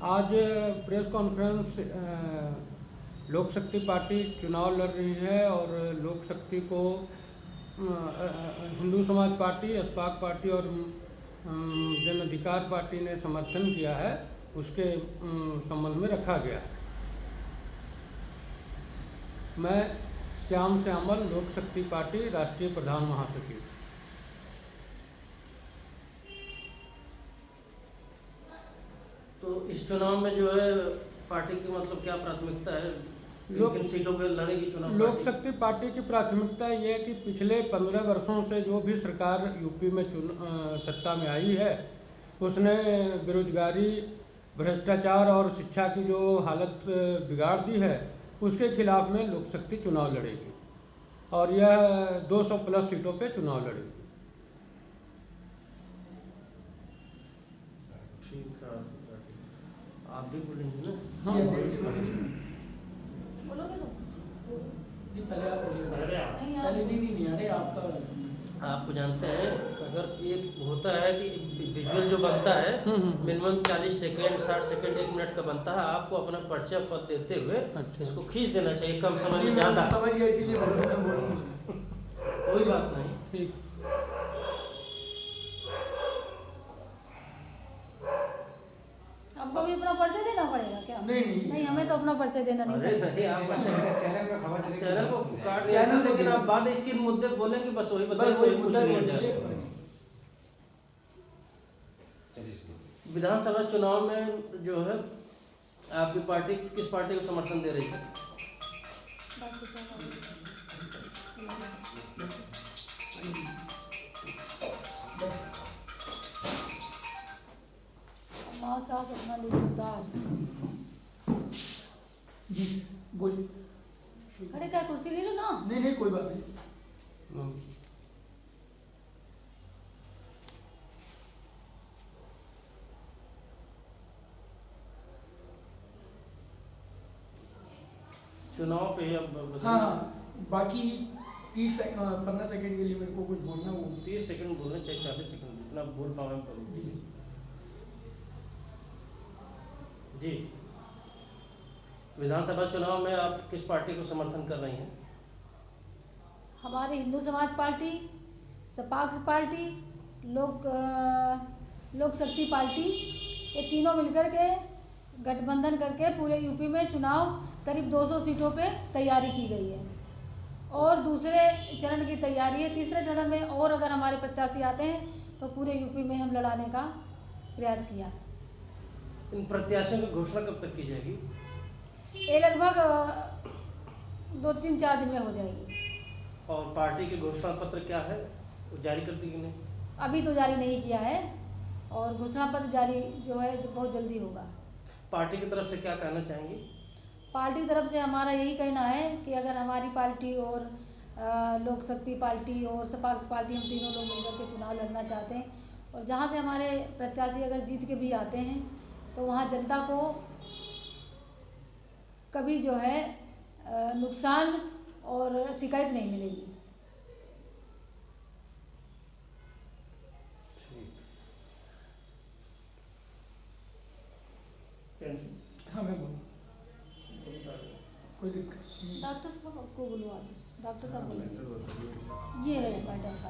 आज press conference लोक शक्ति पार्टी चुनाव लड़ रही है और लोक शक्ति को हिंदू समाज पार्टी, अस्पाक पार्टी और जन अधिकार पार्टी ने समर्थन किया है, उसके संबंध में रखा गया है। मैं श्याम श्यामल, लोक शक्ति पार्टी राष्ट्रीय प्रधान महासचिव। तो इस चुनाव में जो है पार्टी की मतलब क्या प्राथमिकता है? किन सीटों पर लड़े की चुनाव? लोक शक्ति पार्टी की प्राथमिकता ये है कि पिछले 15 वर्षों से जो भी सरकार यूपी में सत्ता में आई है, उसने बेरोजगारी, भ्रष्टाचार और शिक्षा की जो हालत बिगाड़ दी है, उसके खिलाफ में लोक शक्ति चुनाव लड़ेगी और यह 200 प्लस सीटों पे चुनाव लड़ेगी। ठीक है, आप भी बोलेंगे ना? हाँ, बोलोगे तो? पहले आप बोलिए। पहले नहीं आ रहे आपका। आपको जानते हैं, अगर एक होता है कि विजुअल जो बनता है मिनिमम 40 सेकेंड, 60 सेकेंड, 1 मिनट का बनता है, आपको अपना परिचय पद देते हुए इसको खींच देना चाहिए, कम समय में ज़्यादा समझ गया, इसीलिए बोलूँगा। कोई बात नहीं। ठीक। आपको भी अपना परिचय देना पड़ेगा क्या? नहीं, हमें तो अपना परिचय देना नहीं पड़ेगा। चैनल को काट देना, लेकिन आप बाद एक किन मुद्दे बोलेंगे बस वही बताइए, कोई कुछ नहीं हो जाएगा। विधानसभा चुनाव में जो है आपकी पार्टी किस पार्टी को समर्थन दे रही है? अपना लीजिए जी बोलिए। अरे क्या कुर्सी ले लो ना। नहीं कोई बात नहीं। चुनाव पे अब हाँ, बाकी 15 सेकंड के लिए मेरे को कुछ बोलना हो। 30 सेकंड बोलने चाहिए, 40 सेकंड जितना बोल पाए करो। जी, विधानसभा चुनाव में आप किस पार्टी को समर्थन कर रही हैं? हमारे हिंदू समाज पार्टी, सपाक्स पार्टी, लोक शक्ति पार्टी, ये तीनों मिलकर के गठबंधन करके पूरे यूपी में चुनाव करीब 200 सीटों पे तैयारी की गई है और दूसरे चरण की तैयारी है। तीसरे चरण में और अगर हमारे प्रत्याशी आते हैं तो पूरे यूपी में हम लड़ाने का प्रयास किया। इन प्रत्याशियों की घोषणा कब तक की जाएगी? ये लगभग 2-3-4 दिन में हो जाएगी। और पार्टी के घोषणा पत्र क्या है, वो जारी कर दी कि नहीं? अभी तो जारी नहीं किया है और घोषणा पत्र जारी जो है बहुत जल्दी होगा। पार्टी की तरफ से क्या कहना चाहेंगी? पार्टी की तरफ से हमारा यही कहना है कि अगर हमारी पार्टी और लोक शक्ति पार्टी और सपाक्स पार्टी, हम तीनों लोग मिलकर के चुनाव लड़ना चाहते हैं और जहाँ से हमारे प्रत्याशी अगर जीत के भी आते हैं तो वहाँ जनता को कभी जो है नुकसान और शिकायत नहीं मिलेगी। हाँ मैं बोलूँ, कोई दिक्कत। डॉक्टर साहब आपको बुलवा दो, डॉक्टर साहब बोलेंगे। ये है मैडम का।